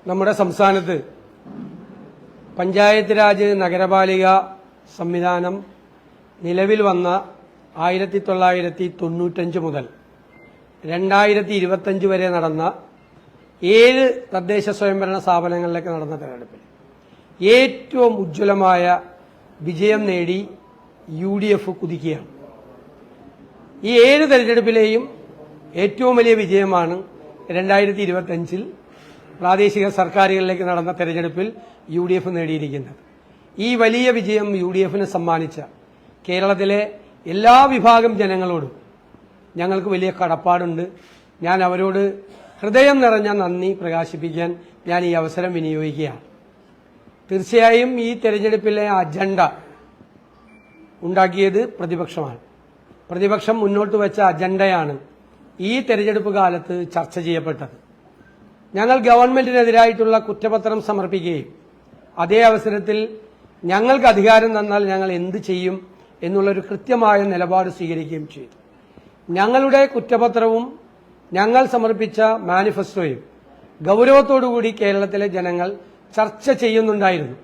നമ്മുടെ സംസ്ഥാനത്ത് പഞ്ചായത്ത് രാജ് നഗരപാലിക സംവിധാനം നിലവിൽ വന്ന 1995 മുതൽ 2025 വരെ നടന്ന 7 തദ്ദേശ സ്വയംഭരണ സ്ഥാപനങ്ങളിലേക്ക് നടന്ന തെരഞ്ഞെടുപ്പിൽ ഏറ്റവും ഉജ്ജ്വലമായ വിജയം നേടി UDF കുതിക്കുകയാണ്. ഈ 7 തെരഞ്ഞെടുപ്പിലെയും ഏറ്റവും വലിയ വിജയമാണ് 2025 പ്രാദേശിക സർക്കാരുകളിലേക്ക് നടന്ന തെരഞ്ഞെടുപ്പിൽ UDF നേടിയിരിക്കുന്നത്. ഈ വലിയ വിജയം UDFന് സമ്മാനിച്ച കേരളത്തിലെ എല്ലാ വിഭാഗം ജനങ്ങളോടും ഞങ്ങൾക്ക് വലിയ കടപ്പാടുണ്ട്. ഞാൻ അവരോട് ഹൃദയം നിറഞ്ഞ നന്ദി പ്രകാശിപ്പിക്കാൻ ഞാൻ ഈ അവസരം വിനിയോഗിക്കുകയാണ്. തീർച്ചയായും ഈ തെരഞ്ഞെടുപ്പിലെ അജണ്ട ഉണ്ടാക്കിയത് പ്രതിപക്ഷമാണ്. പ്രതിപക്ഷം മുന്നോട്ട് വെച്ച അജണ്ടയാണ് ഈ തെരഞ്ഞെടുപ്പ് കാലത്ത് ചർച്ച ചെയ്യപ്പെട്ടത്. ഞങ്ങൾ ഗവൺമെന്റിനെതിരായിട്ടുള്ള കുറ്റപത്രം സമർപ്പിക്കുകയും അതേ അവസരത്തിൽ ഞങ്ങൾക്ക് അധികാരം തന്നാൽ ഞങ്ങൾ എന്ത് ചെയ്യും എന്നുള്ളൊരു കൃത്യമായ നിലപാട് സ്വീകരിക്കുകയും ചെയ്തു. ഞങ്ങളുടെ കുറ്റപത്രവും ഞങ്ങൾ സമർപ്പിച്ച മാനിഫെസ്റ്റോയും ഗൌരവത്തോടുകൂടി കേരളത്തിലെ ജനങ്ങൾ ചർച്ച ചെയ്യുന്നുണ്ടായിരുന്നു.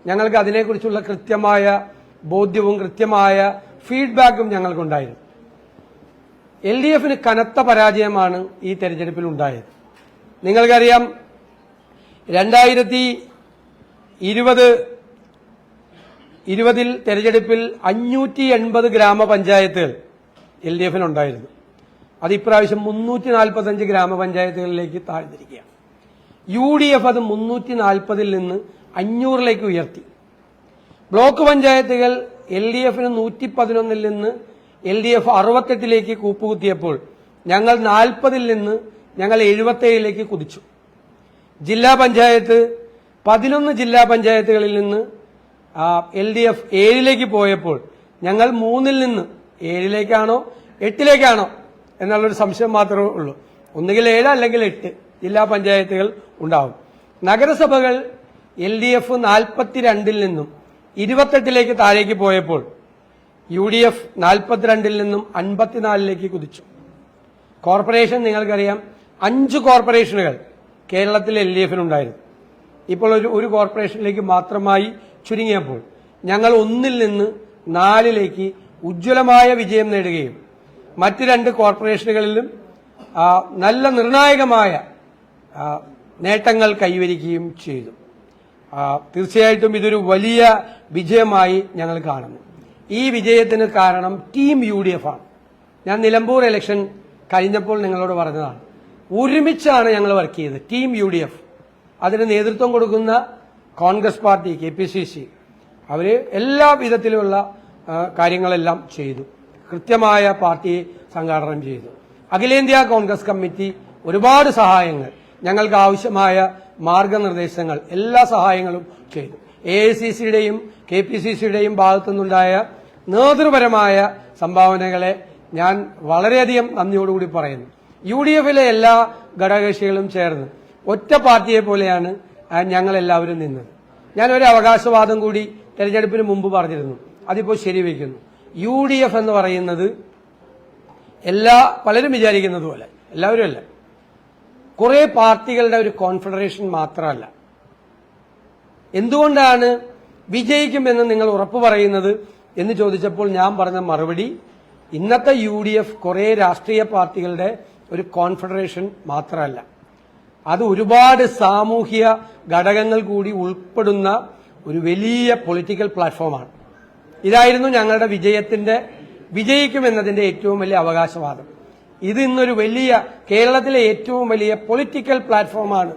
ഞങ്ങൾക്ക് അതിനെക്കുറിച്ചുള്ള കൃത്യമായ ബോധ്യവും കൃത്യമായ ഫീഡ്ബാക്കും ഞങ്ങൾക്കുണ്ടായിരുന്നു. LDFന് കനത്ത പരാജയമാണ് ഈ തെരഞ്ഞെടുപ്പിൽ ഉണ്ടായത്. നിങ്ങൾക്കറിയാം, 2020 തെരഞ്ഞെടുപ്പിൽ 580 ഗ്രാമപഞ്ചായത്തുകൾ LDFനുണ്ടായിരുന്നു. അത് ഇപ്രാവശ്യം 345 ഗ്രാമപഞ്ചായത്തുകളിലേക്ക് താഴ്ന്നിരിക്കുകയാണ്. UDF അത് 340 നിന്ന് 500 ഉയർത്തി. ബ്ലോക്ക് പഞ്ചായത്തുകൾ LDFന് 111 നിന്ന് LDF 68 കൂപ്പുകുത്തിയപ്പോൾ ഞങ്ങൾ 40 നിന്ന് ഞങ്ങൾ 77 കുതിച്ചു. ജില്ലാ പഞ്ചായത്ത് 11 ജില്ലാ പഞ്ചായത്തുകളിൽ നിന്ന് LDF 7 പോയപ്പോൾ ഞങ്ങൾ 3 നിന്ന് 7 8 എന്നുള്ളൊരു സംശയം മാത്രമേ ഉള്ളൂ. ഒന്നുകിൽ 7 അല്ലെങ്കിൽ 8 ജില്ലാ പഞ്ചായത്തുകൾ ഉണ്ടാവും. നഗരസഭകൾ LDF 42 നിന്നും 28 താഴേക്ക് പോയപ്പോൾ UDF 42 നിന്നും 54 കുതിച്ചു. കോർപ്പറേഷൻ നിങ്ങൾക്കറിയാം, 5 കോർപ്പറേഷനുകൾ കേരളത്തിൽ LDFനുണ്ടായിരുന്നു. ഇപ്പോൾ ഒരു കോർപ്പറേഷനിലേക്ക് മാത്രമായി ചുരുങ്ങിയപ്പോൾ ഞങ്ങൾ 1 നിന്ന് 4 ഉജ്ജ്വലമായ വിജയം നേടുകയും മറ്റ് 2 കോർപ്പറേഷനുകളിലും നല്ല നിർണായകമായ നേട്ടങ്ങൾ കൈവരിക്കുകയും ചെയ്തു. തീർച്ചയായിട്ടും ഇതൊരു വലിയ വിജയമായി ഞങ്ങൾ കാണുന്നു. ഈ വിജയത്തിന് കാരണം ടീം UDF ആണ്. ഞാൻ നിലമ്പൂർ ഇലക്ഷൻ കഴിഞ്ഞപ്പോൾ നിങ്ങളോട് പറഞ്ഞതാണ്, ഒരുമിച്ചാണ് ഞങ്ങൾ വർക്ക് ചെയ്തത്. ടീം UDF, അതിന് നേതൃത്വം കൊടുക്കുന്ന കോൺഗ്രസ് പാർട്ടി, KPCC, അവര് എല്ലാ വിധത്തിലുള്ള കാര്യങ്ങളെല്ലാം ചെയ്തു. കൃത്യമായ പാർട്ടിയെ സംഘാടനം ചെയ്തു. അഖിലേന്ത്യാ കോൺഗ്രസ് കമ്മിറ്റി ഒരുപാട് സഹായങ്ങൾ, ഞങ്ങൾക്ക് ആവശ്യമായ മാർഗനിർദ്ദേശങ്ങൾ, എല്ലാ സഹായങ്ങളും ചെയ്തു. AICCയുടെയും KPCCയുടെയും ഭാഗത്തുനിന്നുണ്ടായ നേതൃപരമായ സംഭാവനകളെ ഞാൻ വളരെയധികം നന്ദിയോടുകൂടി പറയുന്നു. UDFലെ എല്ലാ ഘടകകക്ഷികളും ചേർന്ന് ഒറ്റ പാർട്ടിയെ പോലെയാണ് ഞങ്ങളെല്ലാവരും നിന്നത്. ഞാനൊരു അവകാശവാദം കൂടി തെരഞ്ഞെടുപ്പിന് മുമ്പ് പറഞ്ഞിരുന്നു, അതിപ്പോൾ ശരിവെക്കുന്നു. UDF എന്ന് പറയുന്നത് പലരും വിചാരിക്കുന്നത് പോലെ എല്ലാവരും അല്ല, കുറെ പാർട്ടികളുടെ ഒരു കോൺഫെഡറേഷൻ മാത്രമല്ല. എന്തുകൊണ്ടാണ് വിജയിക്കുമെന്ന് നിങ്ങൾ ഉറപ്പു പറയുന്നത് എന്ന് ചോദിച്ചപ്പോൾ ഞാൻ പറഞ്ഞ മറുപടി, ഇന്നത്തെ UDF കുറെ രാഷ്ട്രീയ പാർട്ടികളുടെ ഒരു കോൺഫെഡറേഷൻ മാത്രമല്ല, അത് ഒരുപാട് സാമൂഹിക ഘടകങ്ങൾ കൂടി ഉൾപ്പെടുന്ന ഒരു വലിയ പൊളിറ്റിക്കൽ പ്ലാറ്റ്ഫോമാണ്. ഇതായിരുന്നു ഞങ്ങളുടെ വിജയിക്കുമെന്നതിന്റെ ഏറ്റവും വലിയ അവകാശവാദം. ഇത് ഇന്നൊരു വലിയ, കേരളത്തിലെ ഏറ്റവും വലിയ പൊളിറ്റിക്കൽ പ്ലാറ്റ്ഫോമാണ്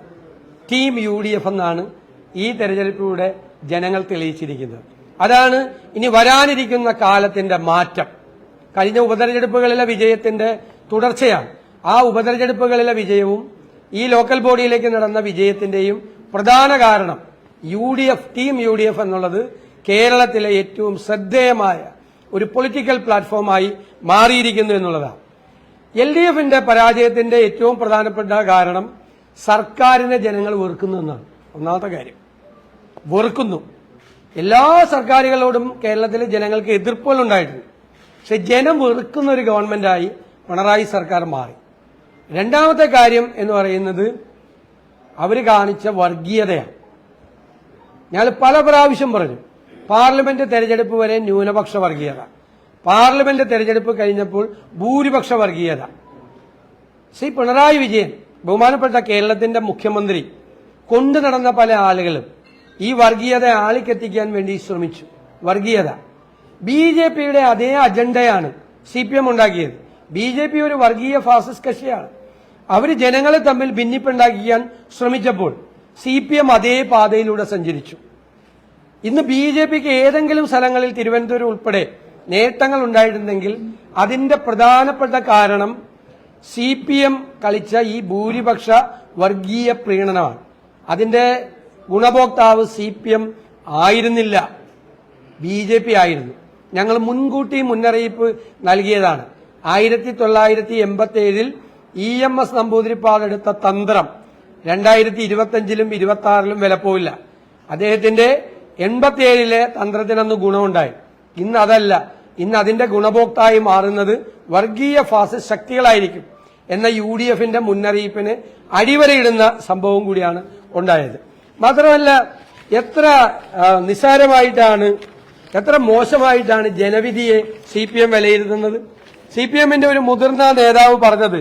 ടീം UDF എന്നാണ് ഈ തെരഞ്ഞെടുപ്പിലൂടെ ജനങ്ങൾ തെളിയിച്ചിരിക്കുന്നത്. അതാണ് ഇനി വരാനിരിക്കുന്ന കാലത്തിന്റെ മാറ്റം. കഴിഞ്ഞ ഉപതെരഞ്ഞെടുപ്പുകളിലെ വിജയത്തിന്റെ തുടർച്ചയാണ്. ആ ഉപതെരഞ്ഞെടുപ്പുകളിലെ വിജയവും ഈ ലോക്കൽ ബോഡിയിലേക്ക് നടന്ന വിജയത്തിന്റെയും പ്രധാന കാരണം ടീം UDF എന്നുള്ളത് കേരളത്തിലെ ഏറ്റവും ശ്രദ്ധേയമായ ഒരു പൊളിറ്റിക്കൽ പ്ലാറ്റ്ഫോമായി മാറിയിരിക്കുന്നു എന്നുള്ളതാണ്. LDFന്റെ പരാജയത്തിന്റെ ഏറ്റവും പ്രധാനപ്പെട്ട കാരണം സർക്കാരിനെ ജനങ്ങൾ വെറുക്കുന്നു എന്നാണ്. ഒന്നാമത്തെ കാര്യം, വെറുക്കുന്നു. എല്ലാ സർക്കാരുകളോടും കേരളത്തിലെ ജനങ്ങൾക്ക് എതിർപ്പുകൾ ഉണ്ടായിട്ടുണ്ട്. പക്ഷെ ജനം വെറുക്കുന്ന ഒരു ഗവൺമെന്റായി പിണറായി സർക്കാർ മാറി. രണ്ടാമത്തെ കാര്യം എന്ന് പറയുന്നത് അവർ കാണിച്ച വർഗീയതയാണ്. ഞാൻ പല പ്രാവശ്യം പറഞ്ഞു, പാർലമെന്റ് തെരഞ്ഞെടുപ്പ് വരെ ന്യൂനപക്ഷ വർഗീയത, പാർലമെന്റ് തെരഞ്ഞെടുപ്പ് കഴിഞ്ഞപ്പോൾ ഭൂരിപക്ഷ വർഗീയത. ശ്രീ പിണറായി വിജയൻ, ബഹുമാനപ്പെട്ട കേരളത്തിന്റെ മുഖ്യമന്ത്രി, കൊണ്ടു നടന്ന പല ആളുകളും ഈ വർഗീയത ആളിക്കെത്തിക്കാൻ വേണ്ടി ശ്രമിച്ചു. വർഗീയത BJPയുടെ അതേ അജണ്ടയാണ് CPM ഉണ്ടാക്കിയത്. BJP ഒരു വർഗീയ ഫാസിസ്റ്റ് കക്ഷിയാണ്. അവർ ജനങ്ങളെ തമ്മിൽ ഭിന്നിപ്പുണ്ടാക്കിക്കാൻ ശ്രമിച്ചപ്പോൾ CPM അതേ പാതയിലൂടെ സഞ്ചരിച്ചു. ഇന്ന് BJPക്ക് ഏതെങ്കിലും സ്ഥലങ്ങളിൽ തിരുവനന്തപുരം ഉൾപ്പെടെ നേട്ടങ്ങൾ ഉണ്ടായിട്ടുണ്ടെങ്കിൽ അതിന്റെ പ്രധാനപ്പെട്ട കാരണം CPM കളിച്ച ഈ ഭൂരിപക്ഷ വർഗീയ പ്രീണനമാണ്. അതിന്റെ ഗുണഭോക്താവ് CPM ആയിരുന്നില്ല, BJP ആയിരുന്നു. ഞങ്ങൾ മുൻകൂട്ടി മുന്നറിയിപ്പ് നൽകിയതാണ്. 1987 EMS നമ്പൂതിരിപ്പാട് എടുത്ത തന്ത്രം 2025-ലും 26-ലും വിലപ്പോവില്ല. അദ്ദേഹത്തിന്റെ 87-ലെ തന്ത്രത്തിനന്ന് ഗുണമുണ്ടായി. ഇന്ന് അതല്ല. ഇന്ന് അതിന്റെ ഗുണഭോക്തായി മാറുന്നത് വർഗീയ ഫാസിസ്റ്റ് ശക്തികളായിരിക്കും എന്ന UDFന്റെ മുന്നറിയിപ്പിന് അടിവരയിടുന്ന സംഭവം കൂടിയാണ് ഉണ്ടായത്. മാത്രമല്ല, എത്ര നിസ്സാരമായിട്ടാണ്, എത്ര മോശമായിട്ടാണ് ജനവിധിയെ CPM വിലയിരുത്തുന്നത്. CPMന്റെ ഒരു മുതിർന്ന നേതാവ് പറഞ്ഞത്,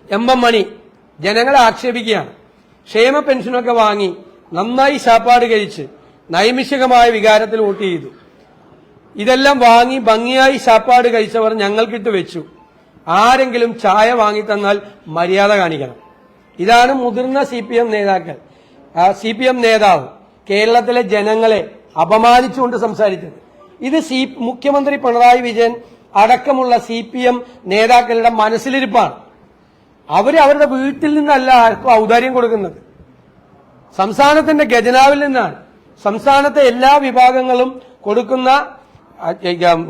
MM മണി ജനങ്ങളെ ആക്ഷേപിക്കുകയാണ്. ക്ഷേമ പെൻഷനൊക്കെ വാങ്ങി നന്നായി ശാപ്പാട് കഴിച്ച് നൈമിഷികമായ വികാരത്തിൽ വോട്ട് ചെയ്തു. ഇതെല്ലാം വാങ്ങി ഭംഗിയായി ശാപ്പാട് കഴിച്ചവർ ഞങ്ങൾക്കിട്ട് വെച്ചു. ആരെങ്കിലും ചായ വാങ്ങിത്തന്നാൽ മര്യാദ കാണിക്കണം. ഇതാണ് മുതിർന്ന CPM നേതാക്കൾ, CPM നേതാവ് കേരളത്തിലെ ജനങ്ങളെ അപമാനിച്ചുകൊണ്ട് സംസാരിച്ചത്. ഇത് മുഖ്യമന്ത്രി പിണറായി വിജയൻ അടക്കമുള്ള CPM നേതാക്കളുടെ മനസ്സിലിരിപ്പാണ്. അവരുടെ വീട്ടിൽ നിന്നല്ല ആർക്കും ഔദാര്യം കൊടുക്കുന്നത്, സംസ്ഥാനത്തിന്റെ ഖജനാവിൽ നിന്നാണ്. സംസ്ഥാനത്തെ എല്ലാ വിഭാഗങ്ങളും കൊടുക്കുന്ന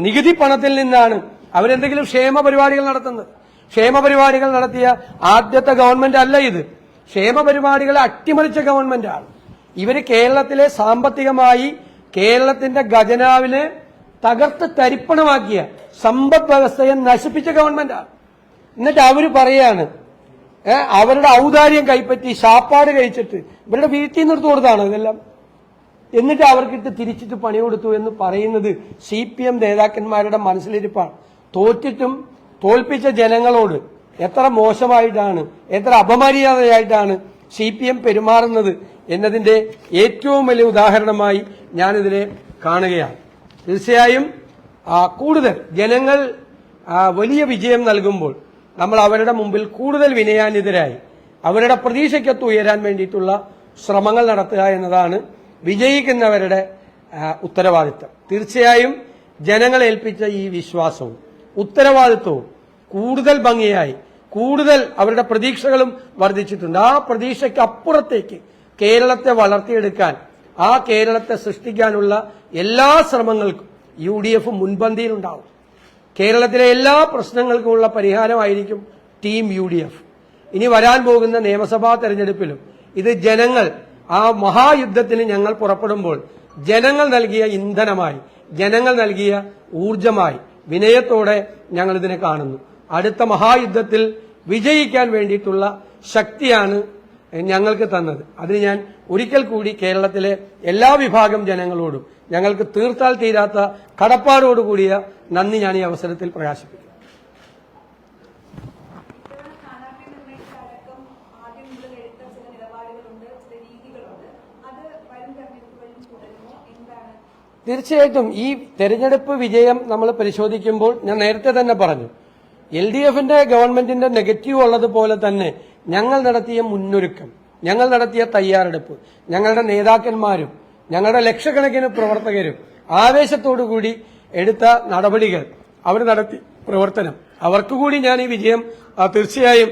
നികുതി പണത്തിൽ നിന്നാണ് അവരെന്തെങ്കിലും ക്ഷേമ പരിപാടികൾ നടത്തുന്നത്. ക്ഷേമ പരിപാടികൾ നടത്തിയ ആദ്യത്തെ ഗവൺമെന്റ് അല്ല ഇത്. ക്ഷേമ പരിപാടികളെ അട്ടിമറിച്ച ഗവൺമെന്റാണ്. ഇവര് കേരളത്തിലെ സാമ്പത്തികമായി കേരളത്തിന്റെ ഖജനാവിനെ തകർത്ത് തരിപ്പണമാക്കിയ സമ്പദ് വ്യവസ്ഥയെ നശിപ്പിച്ച ഗവൺമെന്റാണ്. എന്നിട്ട് അവര് പറയാണ് അവരുടെ ഔദാര്യം കൈപ്പറ്റി ശാപ്പാട് കഴിച്ചിട്ട് ഇവരുടെ വീട്ടിൽ നിർത്തി കൊടുത്താണ് ഇതെല്ലാം. എന്നിട്ട് അവർക്കിട്ട് തിരിച്ചിട്ട് പണി കൊടുത്തു എന്ന് പറയുന്നത് CPM നേതാക്കന്മാരുടെ മനസ്സിലിരിപ്പാണ്. തോറ്റിട്ടും തോൽപ്പിച്ച ജനങ്ങളോട് എത്ര മോശമായിട്ടാണ്, എത്ര അപമര്യാദയായിട്ടാണ് CPM പെരുമാറുന്നത് എന്നതിന്റെ ഏറ്റവും വലിയ ഉദാഹരണമായി ഞാനിതിനെ കാണുകയാണ്. തീർച്ചയായും കൂടുതൽ ജനങ്ങൾ വലിയ വിജയം നൽകുമ്പോൾ നമ്മൾ അവരുടെ മുമ്പിൽ കൂടുതൽ വിനയാന്വിതരായി അവരുടെ പ്രതീക്ഷയ്ക്കൊത്ത് ഉയരാൻ വേണ്ടിയിട്ടുള്ള ശ്രമങ്ങൾ നടത്തുക എന്നതാണ് വിജയിക്കുന്നവരുടെ ഉത്തരവാദിത്തം. തീർച്ചയായും ജനങ്ങൾ ഏൽപ്പിച്ച ഈ വിശ്വാസവും ഉത്തരവാദിത്വവും കൂടുതൽ ഭംഗിയായി, കൂടുതൽ അവരുടെ പ്രതീക്ഷകളും വർദ്ധിച്ചിട്ടുണ്ട്. ആ പ്രതീക്ഷയ്ക്ക് അപ്പുറത്തേക്ക് കേരളത്തെ വളർത്തിയെടുക്കാൻ, ആ കേരളത്തെ സൃഷ്ടിക്കാനുള്ള എല്ലാ ശ്രമങ്ങൾക്കും UDF മുൻപന്തിയിലുണ്ടാവും. കേരളത്തിലെ എല്ലാ പ്രശ്നങ്ങൾക്കുമുള്ള പരിഹാരമായിരിക്കും ടീം UDF. ഇനി വരാൻ പോകുന്ന നിയമസഭാ തെരഞ്ഞെടുപ്പിലും ഇത് ജനങ്ങൾ, ആ മഹായുദ്ധത്തിന് ഞങ്ങൾ പുറപ്പെടുമ്പോൾ ജനങ്ങൾ നൽകിയ ഇന്ധനമായി, ജനങ്ങൾ നൽകിയ ഊർജമായി വിനയത്തോടെ ഞങ്ങൾ ഇതിനെ കാണുന്നു. അടുത്ത മഹായുദ്ധത്തിൽ വിജയിക്കാൻ വേണ്ടിയിട്ടുള്ള ശക്തിയാണ് ഞങ്ങൾക്ക് തന്നത്. അതിന് ഞാൻ ഒരിക്കൽ കൂടി കേരളത്തിലെ എല്ലാ വിഭാഗം ജനങ്ങളോടും ഞങ്ങൾക്ക് തീർത്താൽ തീരാത്ത കടപ്പാടോടുകൂടിയ നന്ദി ഞാൻ ഈ അവസരത്തിൽ പ്രകാശിപ്പിക്കുന്നു. തീർച്ചയായിട്ടും ഈ തെരഞ്ഞെടുപ്പ് വിജയം നമ്മൾ പരിശോധിക്കുമ്പോൾ ഞാൻ നേരത്തെ തന്നെ പറഞ്ഞു, LDFന്റെ ഗവൺമെന്റിന്റെ നെഗറ്റീവ് ഉള്ളതുപോലെ തന്നെ ഞങ്ങൾ നടത്തിയ മുന്നൊരുക്കം, ഞങ്ങൾ നടത്തിയ തയ്യാറെടുപ്പ്, ഞങ്ങളുടെ നേതാക്കന്മാരും ഞങ്ങളുടെ ലക്ഷക്കണക്കിന് പ്രവർത്തകരും ആവേശത്തോടുകൂടി എടുത്ത നടപടികൾ, അവർ നടത്തി പ്രവർത്തനം, അവർക്ക് കൂടി ഞാൻ ഈ വിജയം തീർച്ചയായും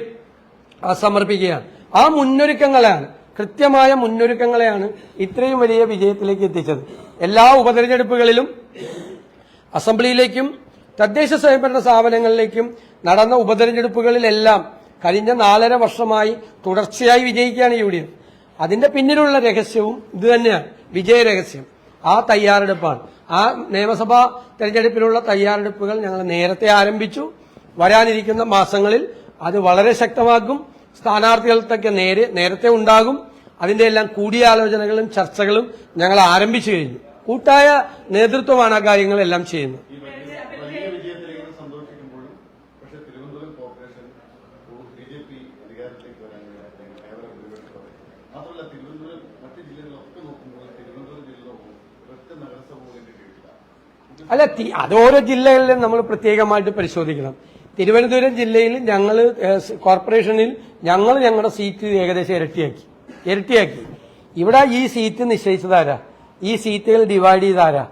സമർപ്പിക്കുകയാണ്. ആ മുന്നൊരുക്കങ്ങളാണ്, കൃത്യമായ മുന്നൊരുക്കങ്ങളെയാണ് ഇത്രയും വലിയ വിജയത്തിലേക്ക് എത്തിച്ചത്. എല്ലാ ഉപതെരഞ്ഞെടുപ്പുകളിലും അസംബ്ലിയിലേക്കും തദ്ദേശ സ്വയംഭരണ സ്ഥാപനങ്ങളിലേക്കും നടന്ന ഉപതെരഞ്ഞെടുപ്പുകളിലെല്ലാം കഴിഞ്ഞ 4.5 വർഷമായി തുടർച്ചയായി വിജയിക്കുകയാണ് UDF. അതിന്റെ പിന്നിലുള്ള രഹസ്യവും ഇത് തന്നെയാണ്, വിജയരഹസ്യം. ആ തയ്യാറെടുപ്പാണ്. ആ നിയമസഭാ തെരഞ്ഞെടുപ്പിനുള്ള തയ്യാറെടുപ്പുകൾ ഞങ്ങൾ നേരത്തെ ആരംഭിച്ചു. വരാനിരിക്കുന്ന മാസങ്ങളിൽ അത് വളരെ ശക്തമാക്കും. സ്ഥാനാർത്ഥികൾക്കൊക്കെ നേരത്തെ ഉണ്ടാകും. അതിന്റെ എല്ലാം കൂടിയാലോചനകളും ചർച്ചകളും ഞങ്ങൾ ആരംഭിച്ചു കഴിഞ്ഞു. കൂട്ടായ നേതൃത്വമാണ് ആ കാര്യങ്ങളെല്ലാം ചെയ്യുന്നത്. അല്ല, അത് ഓരോ ജില്ലകളിലും നമ്മൾ പ്രത്യേകമായിട്ട് പരിശോധിക്കണം. തിരുവനന്തപുരം ജില്ലയിൽ ഞങ്ങൾ കോർപ്പറേഷനിൽ ഞങ്ങളുടെ സീറ്റ് ഏകദേശം ഇരട്ടിയാക്കി. ഇവിടെ ഈ സീറ്റ് നിശ്ചയിച്ചതാരാ? ഈ സീറ്റുകൾ ഡിവൈഡ് ചെയ്താരാ?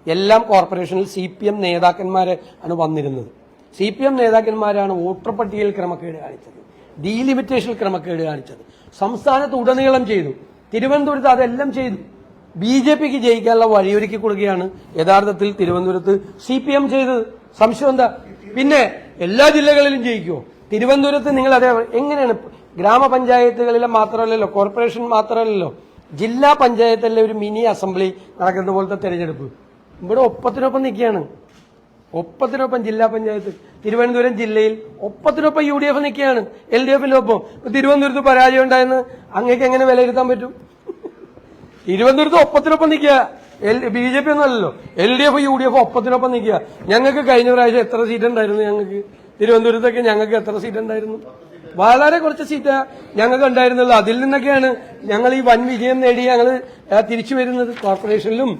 എല്ലാം കോർപ്പറേഷനിൽ CPM നേതാക്കന്മാരെ ആണ് വന്നിരുന്നത്. CPM നേതാക്കന്മാരാണ് വോട്ടർ പട്ടികയിൽ ക്രമക്കേട് കാണിച്ചത്, ഡീലിമിറ്റേഷനിൽ ക്രമക്കേട് കാണിച്ചത്. സംസ്ഥാനത്ത് ഉടനീളം ചെയ്തു. തിരുവനന്തപുരത്ത് അതെല്ലാം ചെയ്തു. BJPക്ക് ജയിക്കാനുള്ള വഴിയൊരുക്കി കൊടുക്കുകയാണ് യഥാർത്ഥത്തിൽ തിരുവനന്തപുരത്ത് CPM ചെയ്തത്. സംശയം എന്താ? പിന്നെ എല്ലാ ജില്ലകളിലും ജയിക്കുമോ? തിരുവനന്തപുരത്ത് നിങ്ങൾ അതേ എങ്ങനെയാണ്? ഗ്രാമപഞ്ചായത്തുകളിലെ മാത്രമല്ലല്ലോ, കോർപ്പറേഷൻ മാത്രമല്ലല്ലോ, ജില്ലാ പഞ്ചായത്തിലെ ഒരു മിനി അസംബ്ലി നടക്കുന്ന പോലത്തെ തെരഞ്ഞെടുപ്പ് ഇവിടെ ഒപ്പത്തിനൊപ്പം നിൽക്കുകയാണ്. ഒപ്പത്തിനൊപ്പം ജില്ലാ പഞ്ചായത്ത് തിരുവനന്തപുരം ജില്ലയിൽ ഒപ്പത്തിനൊപ്പം UDF നിൽക്കുകയാണ്, LDFന്റെ ഒപ്പം. തിരുവനന്തപുരത്ത് പരാജയം ഉണ്ടായെന്ന് അങ്ങേക്ക് എങ്ങനെ വിലയിരുത്താൻ പറ്റും? തിരുവനന്തപുരത്ത് ഒപ്പത്തിനൊപ്പം നിൽക്കുക. BJP ഒന്നും അല്ലല്ലോ, LDF UDF ഒപ്പത്തിനൊപ്പം നിൽക്കുക. ഞങ്ങൾക്ക് കഴിഞ്ഞ പ്രാവശ്യം എത്ര സീറ്റ് ഉണ്ടായിരുന്നു? ഞങ്ങൾക്ക് തിരുവനന്തപുരത്തൊക്കെ ഞങ്ങൾക്ക് എത്ര സീറ്റ് ഉണ്ടായിരുന്നു? വളരെ കുറച്ച് സീറ്റ് ഞങ്ങൾക്ക് ഉണ്ടായിരുന്നുള്ളൂ. അതിൽ നിന്നൊക്കെയാണ് ഞങ്ങൾ ഈ വൻ വിജയം നേടി ഞങ്ങൾ തിരിച്ചു വരുന്നത്. കോർപ്പറേഷനിലും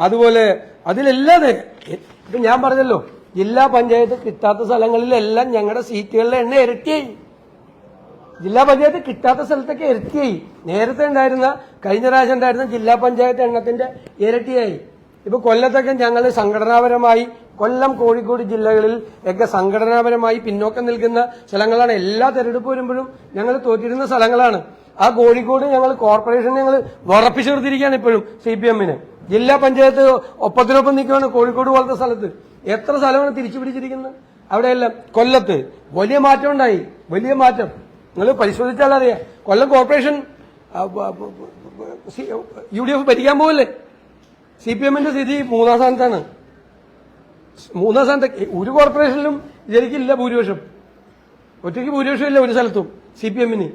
അതുപോലെ അതിലെല്ലാതെ ഇപ്പൊ ഞാൻ പറഞ്ഞല്ലോ, ജില്ലാ പഞ്ചായത്ത് കിട്ടാത്ത സ്ഥലങ്ങളിലെല്ലാം ഞങ്ങളുടെ സീറ്റുകളുടെ എണ്ണം ഇരട്ടിയായി. ജില്ലാ പഞ്ചായത്ത് കിട്ടാത്ത സ്ഥലത്തൊക്കെ ഇരട്ടിയായി. നേരത്തെ ഉണ്ടായിരുന്ന കഴിഞ്ഞ പ്രാവശ്യം ഉണ്ടായിരുന്ന ജില്ലാ പഞ്ചായത്ത് എണ്ണത്തിന്റെ ഇരട്ടിയായി. ഇപ്പൊ കൊല്ലത്തൊക്കെ ഞങ്ങൾ സംഘടനാപരമായി കൊല്ലം, കോഴിക്കോട് ജില്ലകളിൽ ഒക്കെ സംഘടനാപരമായി പിന്നോക്കം നിൽക്കുന്ന സ്ഥലങ്ങളാണ്. എല്ലാ തെരഞ്ഞെടുപ്പ് വരുമ്പോഴും ഞങ്ങൾ തോറ്റിരുന്ന സ്ഥലങ്ങളാണ്. ആ കോഴിക്കോട് ഞങ്ങൾ കോർപ്പറേഷൻ ഞങ്ങൾ ഉറപ്പിച്ചു നിർത്തിയിരിക്കുകയാണ് ഇപ്പോഴും CPMന്. ജില്ലാ പഞ്ചായത്ത് ഒപ്പത്തിനൊപ്പം നിൽക്കുകയാണ് കോഴിക്കോട് പോലത്തെ സ്ഥലത്ത്. എത്ര സ്ഥലമാണ് തിരിച്ചു പിടിച്ചിരിക്കുന്നത് അവിടെയെല്ലാം. കൊല്ലത്ത് വലിയ മാറ്റം ഉണ്ടായി, വലിയ മാറ്റം. നിങ്ങൾ പരിശോധിച്ചാൽ അറിയാം. കൊല്ലം കോർപ്പറേഷൻ UDF ഭരിക്കാൻ പോകല്ലേ. CPMന്റെ സ്ഥിതി 3-ാം സ്ഥാനത്താണ്. 3-ാം സ്ഥാനത്ത് ഒരു കോർപ്പറേഷനിലും ശരിക്കില്ല ഭൂരിപക്ഷം. ഒറ്റയ്ക്ക് ഭൂരിപക്ഷം ഇല്ല ഒരു സ്ഥലത്തും CPMന്.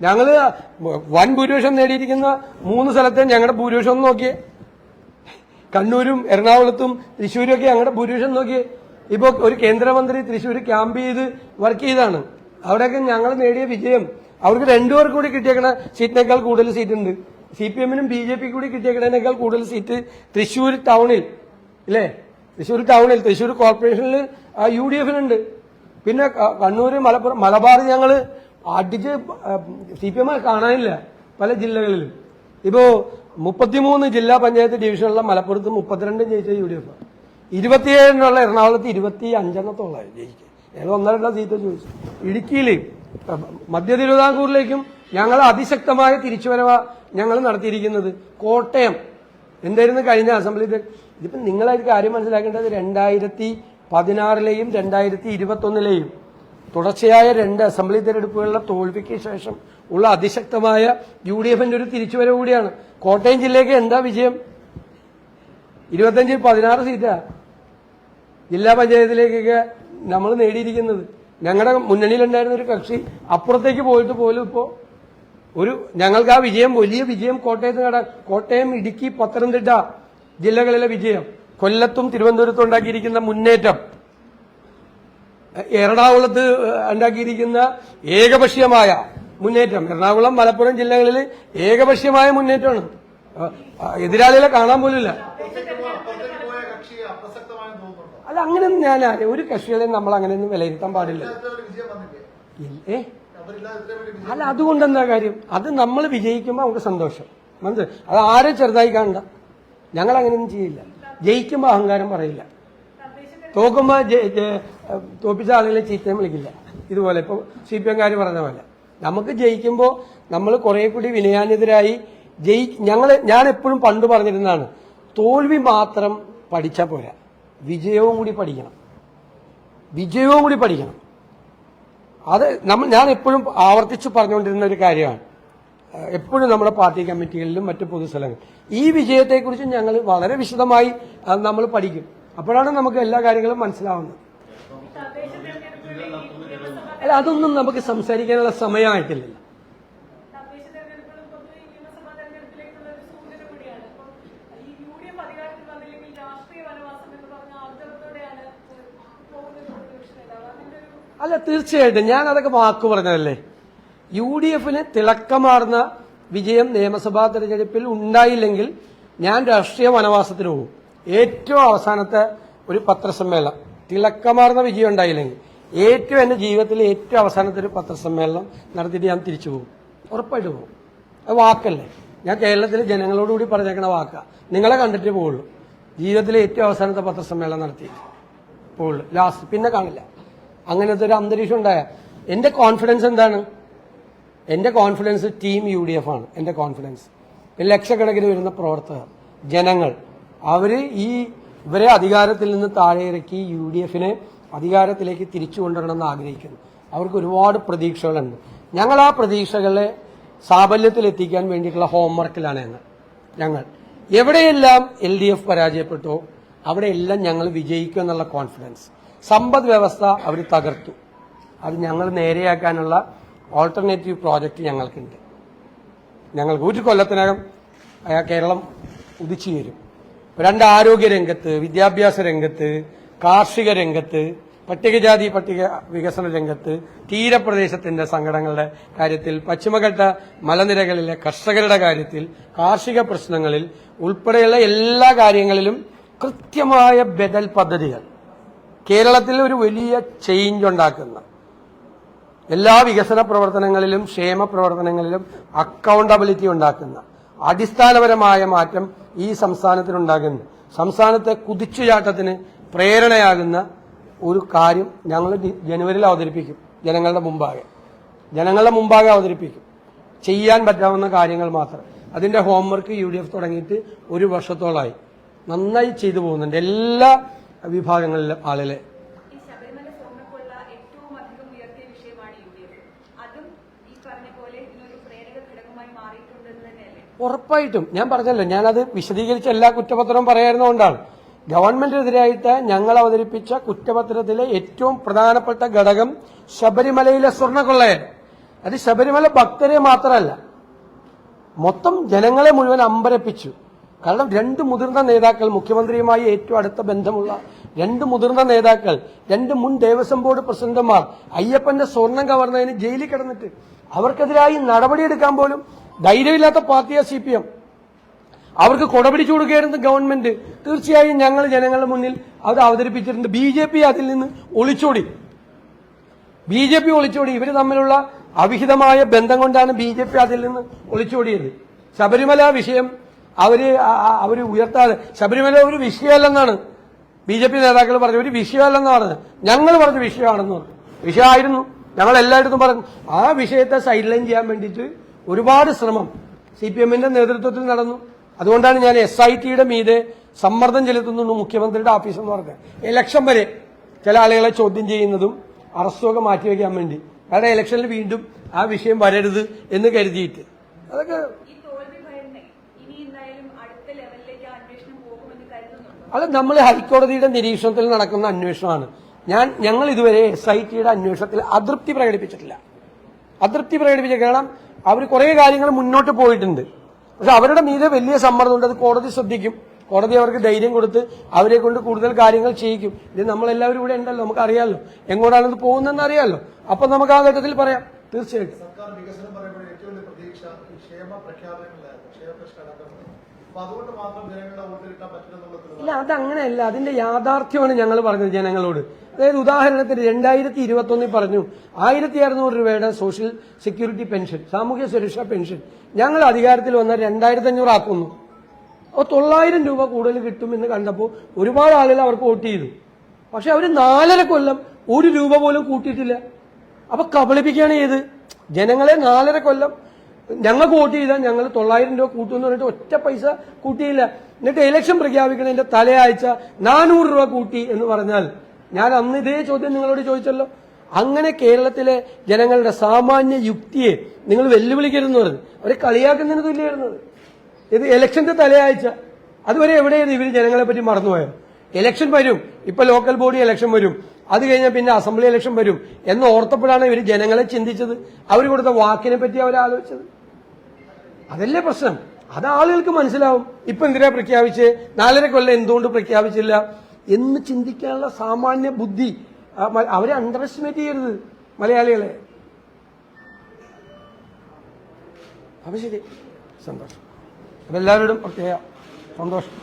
ഞങ്ങള് വൻ ഭൂരിപക്ഷം നേടിയിരിക്കുന്ന 3 സ്ഥലത്തെ ഞങ്ങളുടെ ഭൂരിപക്ഷം ഒന്ന് നോക്കിയേ. കണ്ണൂരും എറണാകുളത്തും തൃശ്ശൂരും ഒക്കെ ഞങ്ങളുടെ ഭൂരിപക്ഷം നോക്കിയേ. ഇപ്പൊ ഒരു കേന്ദ്രമന്ത്രി തൃശ്ശൂർ ക്യാമ്പ് ചെയ്ത് വർക്ക് ചെയ്താണ്. അവിടെയൊക്കെ ഞങ്ങൾ നേടിയ വിജയം അവർക്ക് 2 പേർക്ക് കൂടി കിട്ടിയേക്കണ സീറ്റിനേക്കാൾ കൂടുതൽ സീറ്റ് ഉണ്ട്. CPMനും BJP കൂടി കിട്ടിയേക്കണേക്കാൾ കൂടുതൽ സീറ്റ് തൃശ്ശൂർ ടൗണിൽ ഇല്ലേ? തൃശ്ശൂർ ടൗണിൽ, തൃശ്ശൂർ കോർപ്പറേഷനിൽ UDFനുണ്ട്. പിന്നെ കണ്ണൂര്, മലപ്പുറം, മലബാർ ഞങ്ങൾ അടിച്ച് CPM കാണാനില്ല പല ജില്ലകളിലും. ഇപ്പോ 33 ജില്ലാ പഞ്ചായത്ത് ഡിവിഷനുള്ള മലപ്പുറത്ത് 32 ജയിച്ച UDF, 27 എറണാകുളത്ത് 25 ജയിക്കുക. ഞങ്ങൾ 1-2 സീറ്റ് ചോദിച്ചു. ഇടുക്കിയിൽ, മധ്യ തിരുവിതാംകൂറിലേക്കും ഞങ്ങൾ അതിശക്തമായ തിരിച്ചുവരവ ഞങ്ങൾ നടത്തിയിരിക്കുന്നത്. കോട്ടയം എന്തായിരുന്നു കഴിഞ്ഞ അസംബ്ലി? ഇതിപ്പോ നിങ്ങളായിട്ട് കാര്യം മനസ്സിലാക്കേണ്ടത് 2016-ലെയും 2021-ലെയും തുടർച്ചയായ 2 അസംബ്ലി തെരഞ്ഞെടുപ്പുകളിലെ തോൽവിക്ക് ശേഷം ഉള്ള അതിശക്തമായ UDFന്റെ ഒരു തിരിച്ചുവരവ് കൂടിയാണ്. കോട്ടയം ജില്ലയ്ക്ക് എന്താ വിജയം? 25-ൽ 16 സീറ്റാ ജില്ലാ പഞ്ചായത്തിലേക്കൊക്കെ നമ്മൾ നേടിയിരിക്കുന്നത്. ഞങ്ങളുടെ മുന്നണിയിലുണ്ടായിരുന്ന ഒരു കക്ഷി അപ്പുറത്തേക്ക് പോയിട്ട് പോലും ഇപ്പോ ഞങ്ങൾക്ക് ആ വിജയം, വലിയ വിജയം കോട്ടയത്ത് നേടാൻ. കോട്ടയം, ഇടുക്കി, പത്തനംതിട്ട ജില്ലകളിലെ വിജയം, കൊല്ലത്തും തിരുവനന്തപുരത്തും ഉണ്ടാക്കിയിരിക്കുന്ന മുന്നേറ്റം, എറണാകുളത്ത് ഉണ്ടാക്കിയിരിക്കുന്ന ഏകപക്ഷീയമായ മുന്നേറ്റം, എറണാകുളം, മലപ്പുറം ജില്ലകളിൽ ഏകപക്ഷീയമായ മുന്നേറ്റമാണ്. എതിരാളികളെ കാണാൻ പോലില്ല. അല്ല, അങ്ങനെയൊന്നും ഞാൻ ഒരു കക്ഷികളെയും നമ്മൾ അങ്ങനെയൊന്നും വിലയിരുത്താൻ പാടില്ല. അല്ല, അതുകൊണ്ടെന്താ കാര്യം? അത് നമ്മൾ വിജയിക്കുമ്പോൾ നമുക്ക് സന്തോഷം, മനസ്സിലായി? അത് ആരും ചെറുതായി കാണണ്ട. ഞങ്ങൾ അങ്ങനെയൊന്നും ചെയ്യില്ല. ജയിക്കുമ്പോൾ അഹങ്കാരം പറയില്ല, തോക്കുമ്പോൾ തോപ്പിച്ച ആളുകളെ ചീത്തയും വിളിക്കില്ല. ഇതുപോലെ ഇപ്പൊ CPMകാർ പറഞ്ഞ പോലെ നമുക്ക് ജയിക്കുമ്പോൾ നമ്മൾ കുറെ കൂടി വിനയാന്യതരായി ഞാൻ എപ്പോഴും പണ്ട് പറഞ്ഞിരുന്നതാണ്, തോൽവി മാത്രം പഠിച്ചാൽ പോരാ, വിജയവും കൂടി പഠിക്കണം. അത് ഞാൻ എപ്പോഴും ആവർത്തിച്ച് പറഞ്ഞുകൊണ്ടിരുന്ന ഒരു കാര്യമാണ്. എപ്പോഴും നമ്മുടെ പാർട്ടി കമ്മിറ്റികളിലും മറ്റു പൊതുസ്ഥലങ്ങളിലും. ഈ വിജയത്തെക്കുറിച്ച് ഞങ്ങൾ വളരെ വിശദമായി നമ്മൾ പഠിക്കും. അപ്പോഴാണ് നമുക്ക് എല്ലാ കാര്യങ്ങളും മനസ്സിലാവുന്നത്. അല്ല, അതൊന്നും നമുക്ക് സംസാരിക്കാനുള്ള സമയമായിട്ടില്ല. അല്ല, തീർച്ചയായിട്ടും ഞാൻ അതൊക്കെ വാക്കു പറഞ്ഞതല്ലേ. UDFന് തിളക്കമാർന്ന വിജയം നിയമസഭാ തെരഞ്ഞെടുപ്പിൽ ഉണ്ടായില്ലെങ്കിൽ ഞാൻ രാഷ്ട്രീയ വനവാസത്തിന് പോകും. ഏറ്റവും അവസാനത്തെ ഒരു പത്രസമ്മേളനം, തിളക്കമാർന്ന വിജയം ഉണ്ടായില്ലെങ്കിൽ എന്റെ ജീവിതത്തിലെ ഏറ്റവും അവസാനത്തെ ഒരു പത്രസമ്മേളനം നടത്തിയിട്ട് ഞാൻ തിരിച്ചു പോകും. ഉറപ്പായിട്ട് പോകും. അത് വാക്കല്ലേ. ഞാൻ കേരളത്തിലെ ജനങ്ങളോടുകൂടി പറഞ്ഞേക്കണ വാക്കാ. നിങ്ങളെ കണ്ടിട്ട് പോകുള്ളൂ. ജീവിതത്തിലെ ഏറ്റവും അവസാനത്തെ പത്രസമ്മേളനം നടത്തിയിട്ട് പോകുള്ളൂ. ലാസ്റ്റ് പിന്നെ കാണില്ല. അങ്ങനത്തെ ഒരു അന്തരീക്ഷം ഉണ്ടായ എന്റെ കോൺഫിഡൻസ് എന്താണ്? എന്റെ കോൺഫിഡൻസ് ടീം UDF ആണ്. എന്റെ കോൺഫിഡൻസ് ലക്ഷക്കണക്കിന് വരുന്ന പ്രവർത്തകർ, ജനങ്ങൾ, ഇവരെ അധികാരത്തിൽ നിന്ന് താഴെ ഇറക്കി UDFനെ അധികാരത്തിലേക്ക് തിരിച്ചു കൊണ്ടുവരണമെന്ന് ആഗ്രഹിക്കുന്നു. അവർക്ക് ഒരുപാട് പ്രതീക്ഷകളുണ്ട്. ഞങ്ങൾ ആ പ്രതീക്ഷകളെ സാഫല്യത്തിലെത്തിക്കാൻ വേണ്ടിയിട്ടുള്ള ഹോംവർക്കിലാണ് ഞങ്ങൾ. എവിടെയെല്ലാം LDF പരാജയപ്പെട്ടോ അവിടെയെല്ലാം ഞങ്ങൾ വിജയിക്കും എന്നുള്ള കോൺഫിഡൻസ്. സമ്പദ് വ്യവസ്ഥ അവർ തകർത്തു. അത് ഞങ്ങൾ നേരെയാക്കാനുള്ള ഓൾട്ടർനേറ്റീവ് പ്രോജക്റ്റ് ഞങ്ങൾക്കുണ്ട്. ഞങ്ങൾക്ക് ഒരു കൊല്ലത്തിനകം കേരളം ഉദിച്ചു വരും. 2 ആരോഗ്യ രംഗത്ത്, വിദ്യാഭ്യാസ രംഗത്ത്, കാർഷിക രംഗത്ത്, പട്ടികജാതി പട്ടിക വികസന രംഗത്ത്, തീരപ്രദേശത്തിന്റെ സങ്കടങ്ങളുടെ കാര്യത്തിൽ, പശ്ചിമഘട്ട മലനിരകളിലെ കർഷകരുടെ കാര്യത്തിൽ, കാർഷിക പ്രശ്നങ്ങളിൽ ഉൾപ്പെടെയുള്ള എല്ലാ കാര്യങ്ങളിലും കൃത്യമായ ബദൽ പദ്ധതികൾ, കേരളത്തിൽ ഒരു വലിയ ചേഞ്ച് ഉണ്ടാക്കുന്ന, എല്ലാ വികസന പ്രവർത്തനങ്ങളിലും ക്ഷേമ പ്രവർത്തനങ്ങളിലും അക്കൗണ്ടബിലിറ്റി ഉണ്ടാക്കുന്ന, അടിസ്ഥാനപരമായ മാറ്റം ഈ സംസ്ഥാനത്തിനുണ്ടാകുന്നു. സംസ്ഥാനത്തെ കുതിച്ചുചാട്ടത്തിന് പ്രേരണയാകുന്ന ഒരു കാര്യം ഞങ്ങൾ ജനുവരിയിൽ അവതരിപ്പിക്കും. ജനങ്ങളുടെ മുമ്പാകെ അവതരിപ്പിക്കും. ചെയ്യാൻ പറ്റാവുന്ന കാര്യങ്ങൾ മാത്രം. അതിന്റെ ഹോംവർക്ക് UDF തുടങ്ങിയിട്ട് 1 വർഷത്തോളമായി. നന്നായി ചെയ്തു പോകുന്നുണ്ട് എല്ലാ വിഭാഗങ്ങളിലും ആളുകളെ. ഉറപ്പായിട്ടും ഞാൻ പറഞ്ഞല്ലോ, ഞാനത് വിശദീകരിച്ച എല്ലാ കുറ്റപത്രവും പറയായിരുന്നുകൊണ്ടാണ്. ഗവൺമെന്റിനെതിരായിട്ട് ഞങ്ങൾ അവതരിപ്പിച്ച കുറ്റപത്രത്തിലെ ഏറ്റവും പ്രധാനപ്പെട്ട ഘടകം ശബരിമലയിലെ സ്വർണ്ണക്കൊള്ളയാണ്. അത് ശബരിമല ഭക്തരെ മാത്രമല്ല, മൊത്തം ജനങ്ങളെ മുഴുവൻ അമ്പരപ്പിച്ചു. കാരണം 2 മുതിർന്ന നേതാക്കൾ, മുഖ്യമന്ത്രിയുമായി ഏറ്റവും അടുത്ത ബന്ധമുള്ള 2 മുതിർന്ന നേതാക്കൾ, 2 മുൻ ദേവസ്വം ബോർഡ് പ്രസിഡന്റുമാർ അയ്യപ്പന്റെ സ്വർണം കവർന്നതിന് ജയിലിൽ കിടന്നിട്ട് അവർക്കെതിരായി നടപടിയെടുക്കാൻ പോലും ധൈര്യമില്ലാത്ത പാർട്ടിയാ CPM. അവർക്ക് കൊടപിടിച്ചു കൊടുക്കുകയായിരുന്നു ഗവൺമെന്റ്. തീർച്ചയായും ഞങ്ങൾ ജനങ്ങളുടെ മുന്നിൽ അത് അവതരിപ്പിച്ചിട്ടുണ്ട്. BJP അതിൽ നിന്ന് ഒളിച്ചോടി. ഇവര് തമ്മിലുള്ള അവിഹിതമായ ബന്ധം കൊണ്ടാണ് BJP അതിൽ നിന്ന് ഒളിച്ചോടിയത്. ശബരിമല വിഷയം അവര് ഉയർത്താതെ, ശബരിമല ഒരു വിഷയമല്ലെന്നാണ് BJP നേതാക്കൾ പറഞ്ഞു. ഒരു വിഷയമല്ലെന്ന് പറഞ്ഞത്. ഞങ്ങൾ പറഞ്ഞു വിഷയമാണെന്ന് പറഞ്ഞു. വിഷയമായിരുന്നു. ഞങ്ങൾ എല്ലായിടത്തും പറഞ്ഞു. ആ വിഷയത്തെ സൈഡ് ലൈൻ ചെയ്യാൻ വേണ്ടിയിട്ട് ഒരുപാട് ശ്രമം CPMന്റെ നേതൃത്വത്തിൽ നടന്നു. അതുകൊണ്ടാണ് ഞാൻ SITയുടെ മീതെ സമ്മർദ്ദം ചെലുത്തുന്നു മുഖ്യമന്ത്രിയുടെ ഓഫീസ് എന്ന് പറഞ്ഞത്. ഇലക്ഷൻ വരെ ചില ആളുകളെ ചോദ്യം ചെയ്യുന്നതും അറസ്റ്റൊക്കെ മാറ്റിവെക്കാൻ വേണ്ടി. കാരണം ഇലക്ഷനിൽ വീണ്ടും ആ വിഷയം വരരുത് എന്ന് കരുതിയിട്ട്. അതൊക്കെ അത് നമ്മൾ ഹൈക്കോടതിയുടെ നിരീക്ഷണത്തിൽ നടക്കുന്ന അന്വേഷണമാണ്. ഞങ്ങൾ ഇതുവരെ SITയുടെ അന്വേഷണത്തിൽ അതൃപ്തി പ്രകടിപ്പിച്ചിട്ടില്ല. കാരണം അവർ കുറെ കാര്യങ്ങൾ മുന്നോട്ട് പോയിട്ടുണ്ട്. പക്ഷെ അവരുടെ മീതെ വലിയ സമ്മർദ്ദമുണ്ട്. അത് കോടതി ശ്രദ്ധിക്കും. കോടതി അവർക്ക് ധൈര്യം കൊടുത്ത് അവരെ കൊണ്ട് കൂടുതൽ കാര്യങ്ങൾ ചെയ്യിക്കും. ഇത് നമ്മളെല്ലാവരും ഇവിടെ ഉണ്ടല്ലോ, നമുക്ക് അറിയാമല്ലോ എങ്ങോട്ടാണ് പോകുന്നതെന്ന് അറിയാമല്ലോ. അപ്പൊ നമുക്ക് ആ ഘട്ടത്തിൽ പറയാം. തീർച്ചയായിട്ടും ഇല്ല, അതങ്ങനെയല്ല. അതിന്റെ യാഥാർത്ഥ്യമാണ് ഞങ്ങൾ പറഞ്ഞത് ജനങ്ങളോട്. അതായത് ഉദാഹരണത്തിന് 2021 പറഞ്ഞു 1600 രൂപയുടെ സോഷ്യൽ സെക്യൂരിറ്റി പെൻഷൻ, സാമൂഹ്യ സുരക്ഷാ പെൻഷൻ ഞങ്ങൾ അധികാരത്തിൽ വന്നാൽ 2500 ആക്കുന്നു. അപ്പോൾ 900 രൂപ കൂടുതൽ കിട്ടുമെന്ന് കണ്ടപ്പോൾ ഒരുപാട് ആളുകൾ അവർക്ക് വോട്ട് ചെയ്തു. പക്ഷെ അവർ 4.5 കൊല്ലം 1 രൂപ പോലും കൂട്ടിയിട്ടില്ല. അപ്പൊ കബളിപ്പിക്കുകയാണ് ചെയ്ത് ജനങ്ങളെ. 4.5 കൊല്ലം ഞങ്ങൾക്ക് വോട്ട് ചെയ്താൽ ഞങ്ങൾ 900 രൂപ കൂട്ടുമെന്ന് പറഞ്ഞിട്ട് ഒറ്റ പൈസ കൂട്ടിയില്ല. എന്നിട്ട് ഇലക്ഷൻ പ്രഖ്യാപിക്കുന്നതിന്റെ തലയാഴ്ച 400 രൂപ കൂട്ടി എന്ന് പറഞ്ഞാൽ, ഞാൻ അന്ന് ഇതേ ചോദ്യം നിങ്ങളോട് ചോദിച്ചല്ലോ, അങ്ങനെ കേരളത്തിലെ ജനങ്ങളുടെ സാമാന്യ യുക്തിയെ നിങ്ങൾ വെല്ലുവിളിക്കരുതെന്ന് പറഞ്ഞു. അവരെ കളിയാക്കുന്നതിന് തുല്യമായിരുന്നത്. ഇത് ഇലക്ഷന്റെ തലയാഴ്ച അതുവരെ എവിടെയായിരുന്നു ഇവർ ജനങ്ങളെ പറ്റി മറന്നുപോയത്? ഇലക്ഷൻ വരും, ഇപ്പൊ ലോക്കൽ ബോഡി ഇലക്ഷൻ വരും, അത് കഴിഞ്ഞാൽ പിന്നെ അസംബ്ലി ഇലക്ഷൻ വരും എന്ന് ഓർത്തപ്പോഴാണ് ഇവർ ജനങ്ങളെ ചിന്തിച്ചത്. അവർ കൊടുത്ത വാക്കിനെ പറ്റി അവർ ആലോചിച്ചത്. അതല്ലേ പ്രശ്നം. അത് ആളുകൾക്ക് മനസ്സിലാവും. ഇപ്പൊ എന്തിനാ പ്രഖ്യാപിച്ച് 4.5 കൊല്ലം എന്തുകൊണ്ട് പ്രഖ്യാപിച്ചില്ല എന്ന് ചിന്തിക്കാനുള്ള സാമാന്യ ബുദ്ധി അവരെ അണ്ടർ എസ്റ്റിമേറ്റ് ചെയ്യരുത് മലയാളികളെ. അപ്പൊ ശരി, സന്തോഷം. അപ്പൊ എല്ലാവരോടും പ്രത്യേക സന്തോഷം.